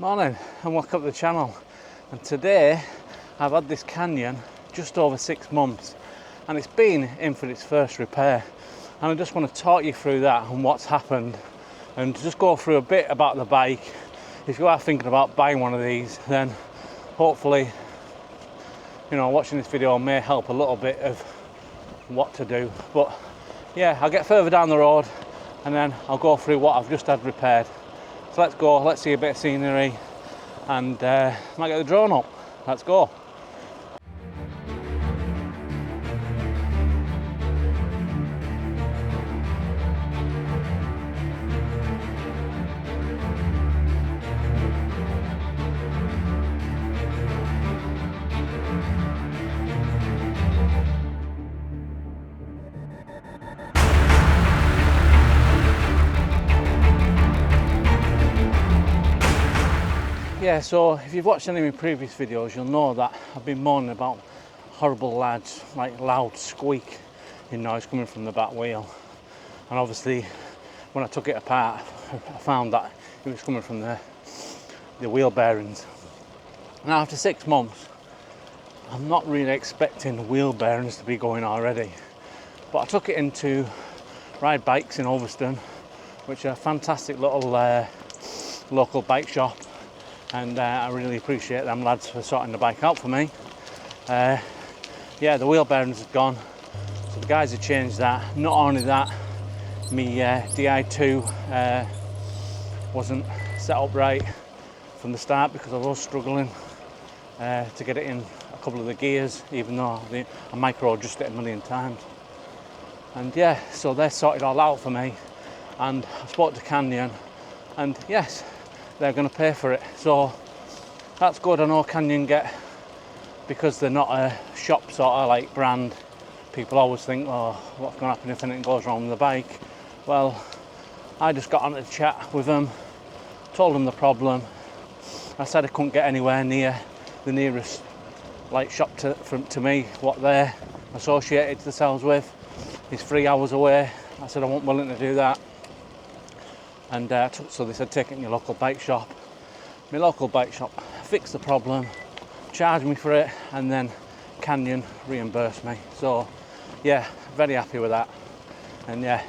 Morning and welcome to the channel. And today I've had this canyon just over 6 months and it's been in for its first repair, and I just want to talk you through that and what's happened and just go through a bit about the bike. If you are thinking about buying one of these, then hopefully watching this video may help a little bit of what to do. But yeah, I'll get further down the road and then I'll go through what I've just had repaired. So let's go, let's see a bit of scenery and might get the drone up. Let's go. Yeah, so if you've watched any of my previous videos, you'll know that I've been moaning about horrible lads, like loud squeak in noise coming from the back wheel. And obviously, when I took it apart, I found that it was coming from the wheel bearings. Now, after 6 months, I'm not really expecting wheel bearings to be going already. But I took it into Ride Bikes in Ulverston, which are a fantastic little local bike shop. And I really appreciate them lads for sorting the bike out for me. Yeah, the wheel bearings have gone, so the guys have changed that. Not only that, my DI2 wasn't set up right from the start because I was struggling to get it in a couple of the gears, even though I micro adjusted it a million times. And yeah, so they sorted it all out for me, and I spoke to Canyon, and yes, they're going to pay for it, so that's good. I know Canyon get, because they're not a shop sort of like brand, people always think, oh, what's going to happen if anything goes wrong with the bike? Well, I just got on to chat with them, told them the problem. I said I couldn't get anywhere near the nearest like shop to me, what they're associated themselves with is 3 hours away. I said I wasn't willing to do that. And so they said, take it in your local bike shop. My local bike shop fixed the problem, charged me for it, and then Canyon reimbursed me. So yeah, very happy with that. And yeah,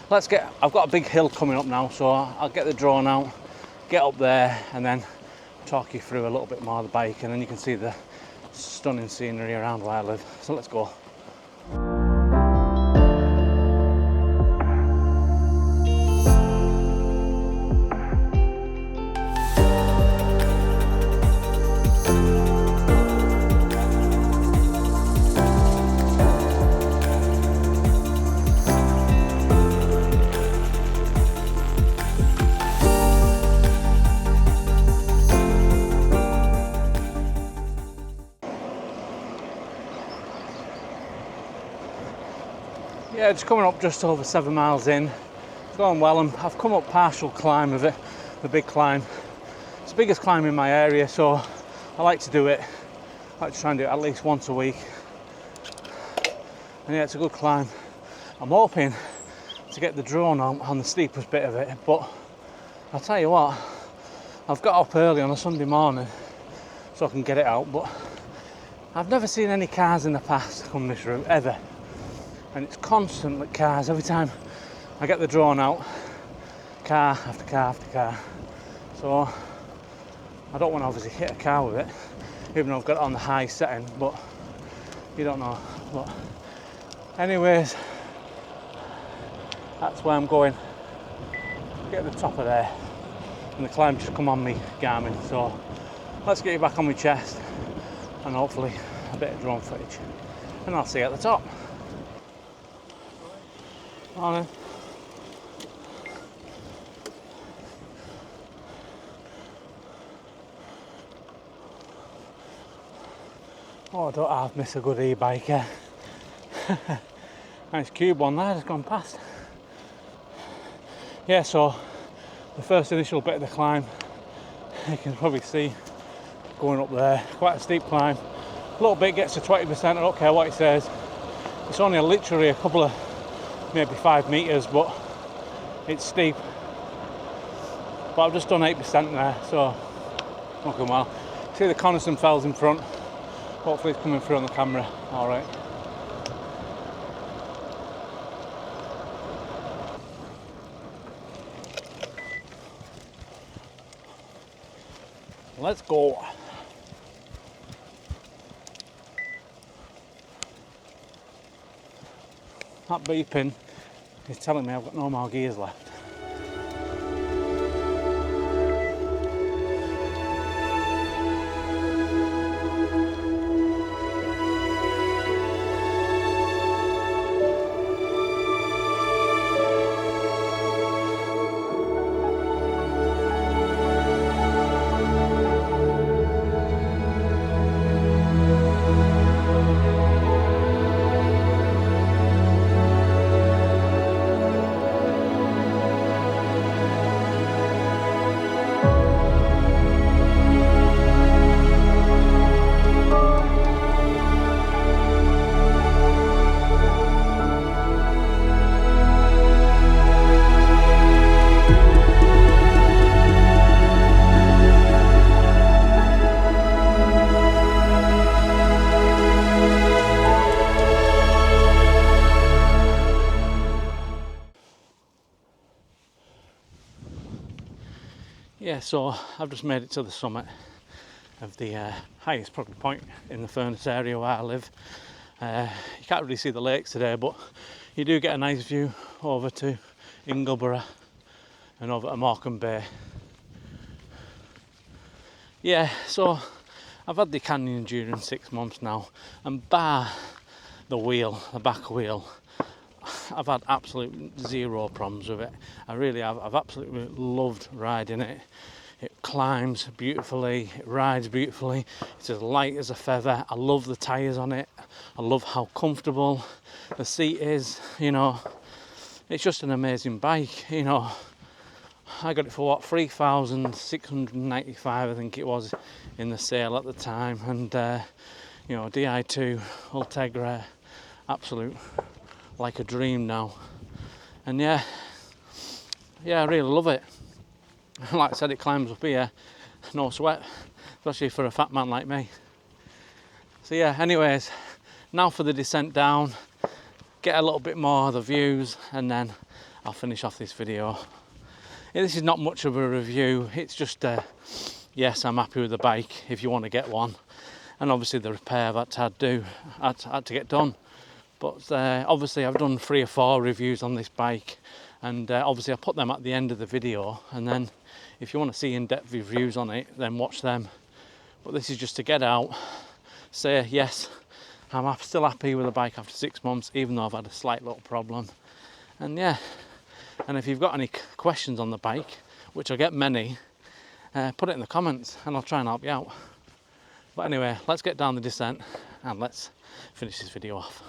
I've got a big hill coming up now, so I'll get the drone out, get up there, and then talk you through a little bit more of the bike, and then you can see the stunning scenery around where I live. So let's go. Yeah, just coming up just over 7 miles in. It's going well, and I've come up partial climb of it, the big climb. It's the biggest climb in my area, so I like to do it. I like to try and do it at least once a week. And yeah, it's a good climb. I'm hoping to get the drone on the steepest bit of it, but I'll tell you what, I've got up early on a Sunday morning so I can get it out, but I've never seen any cars in the past come this route, ever. And it's constantly cars. Every time I get the drone out, car after car after car. So I don't want to obviously hit a car with it, even though I've got it on the high setting, but you don't know. But anyways, that's where I'm going. Get to the top of there, and the climb just come on me Garmin. So let's get you back on my chest, and hopefully a bit of drone footage, and I'll see you at the top. Morning. Oh, I don't half miss a good e-bike. Nice cube one there, just gone past. Yeah, so the first initial bit of the climb, you can probably see going up there, quite a steep climb. A little bit gets to 20%, I don't care what it says. It's only literally a couple of, maybe 5 meters, but it's steep. But I've just done 8% there, so looking well. See the Coniston Fells in front. Hopefully it's coming through on the camera. All right. Let's go. That beeping is telling me I've got no more gears left. Yeah, so I've just made it to the summit of the highest probably point in the Furness area where I live. You can't really see the lakes today, but you do get a nice view over to Ingleborough and over to Morecambe Bay. Yeah, so I've had the Canyon Endurance 6 months now, and bar the wheel, the back wheel, I've had absolute zero problems with it. I really have. I've absolutely loved riding it. It climbs beautifully, it rides beautifully, it's as light as a feather. I love the tyres on it. I love how comfortable the seat is, you know. It's just an amazing bike, you know. I got it for what, 3,695 I think it was in the sale at the time, and you know, Di2 Ultegra, absolute like a dream now. And yeah, I really love it. Like I said, it climbs up here, no sweat, especially for a fat man like me. So yeah, anyways, now for the descent down, get a little bit more of the views, and then I'll finish off this video. Yeah, this is not much of a review, it's just yes, I'm happy with the bike if you want to get one, and obviously the repair that I had to get done. But obviously I've done 3 or 4 reviews on this bike, and obviously I put them at the end of the video, and then if you want to see in-depth reviews on it, then watch them. But this is just to get out, say yes, I'm still happy with the bike after 6 months, even though I've had a slight little problem. And yeah, and if you've got any questions on the bike, which I get many, put it in the comments and I'll try and help you out. But anyway, let's get down the descent and let's finish this video off.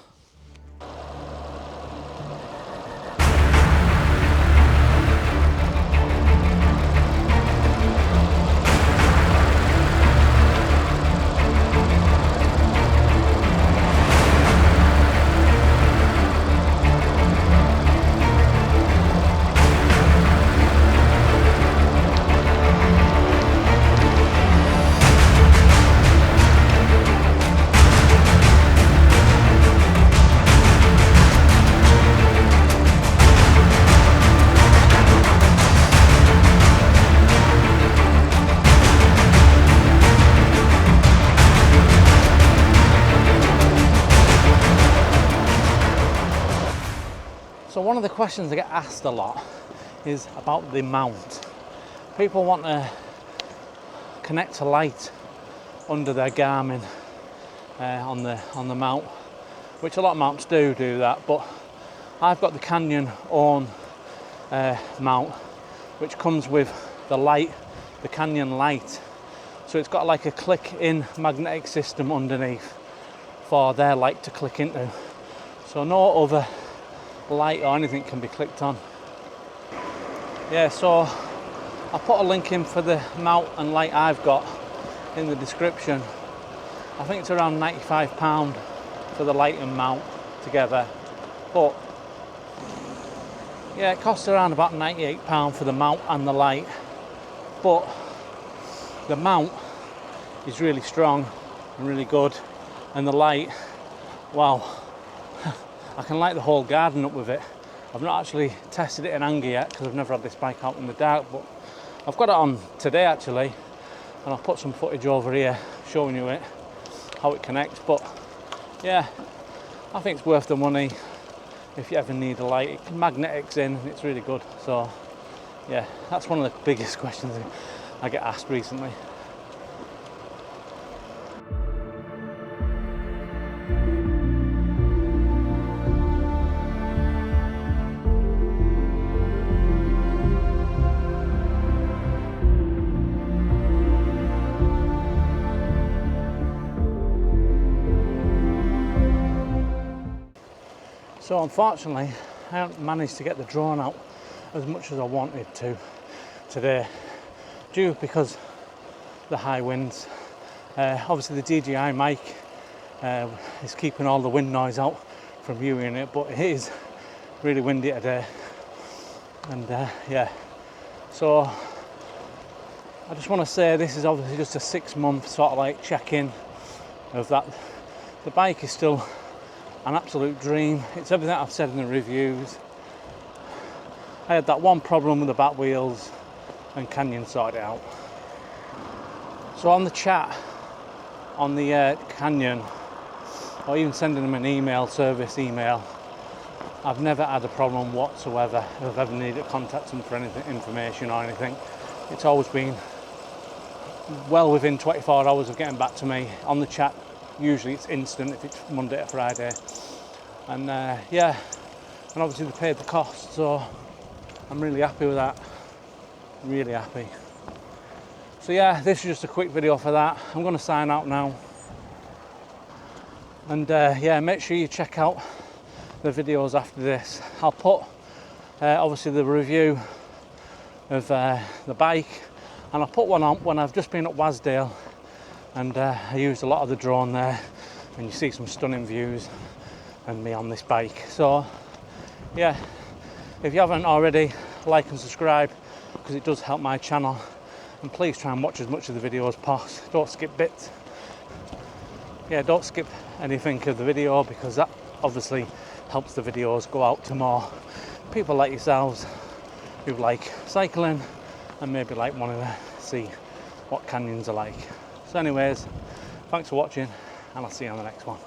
So one of the questions I get asked a lot is about the mount. People want to connect a light under their Garmin on the mount, which a lot of mounts do that, but I've got the Canyon own mount, which comes with the light, the Canyon light. So it's got like a click-in magnetic system underneath for their light to click into. So no other light or anything can be clicked on. Yeah, so I'll put a link in for the mount and light I've got in the description. I think it's around £95 for the light and mount together, but yeah, it costs around about £98 for the mount and the light. But the mount is really strong and really good, and the light, wow, I can light the whole garden up with it. I've not actually tested it in anger yet because I've never had this bike out in the dark, but I've got it on today actually, and I'll put some footage over here showing you it, how it connects. But yeah, I think it's worth the money if you ever need a light. It magnetics in, it's really good. So yeah, that's one of the biggest questions I get asked recently. So unfortunately, I haven't managed to get the drone out as much as I wanted to today, because the high winds. Obviously the DJI mic is keeping all the wind noise out from you in it, but it is really windy today. And yeah, so I just want to say this is obviously just a 6-month sort of like check-in of that. The bike is still an absolute dream. It's everything I've said in the reviews. I had that one problem with the back wheels, and Canyon sorted it out. So on the chat on the Canyon, or even sending them an email, service email, I've never had a problem whatsoever if I've ever needed to contact them for anything, information or anything. It's always been well within 24 hours of getting back to me on the chat. Usually it's instant if it's Monday to Friday. And yeah, and obviously they paid the cost, so I'm really happy with that. Really happy. So yeah, this is just a quick video for that. I'm going to sign out now. And yeah, make sure you check out the videos after this. I'll put obviously the review of the bike, and I'll put one on when I've just been at Wasdale, and I used a lot of the drone there, and you see some stunning views and me on this bike. So yeah, if you haven't already, like and subscribe, because it does help my channel, and please try and watch as much of the video as possible. Don't skip bits. Yeah, don't skip anything of the video, because that obviously helps the videos go out to more people like yourselves who like cycling and maybe like wanting to see what canyons are like. So anyways, thanks for watching, and I'll see you on the next one.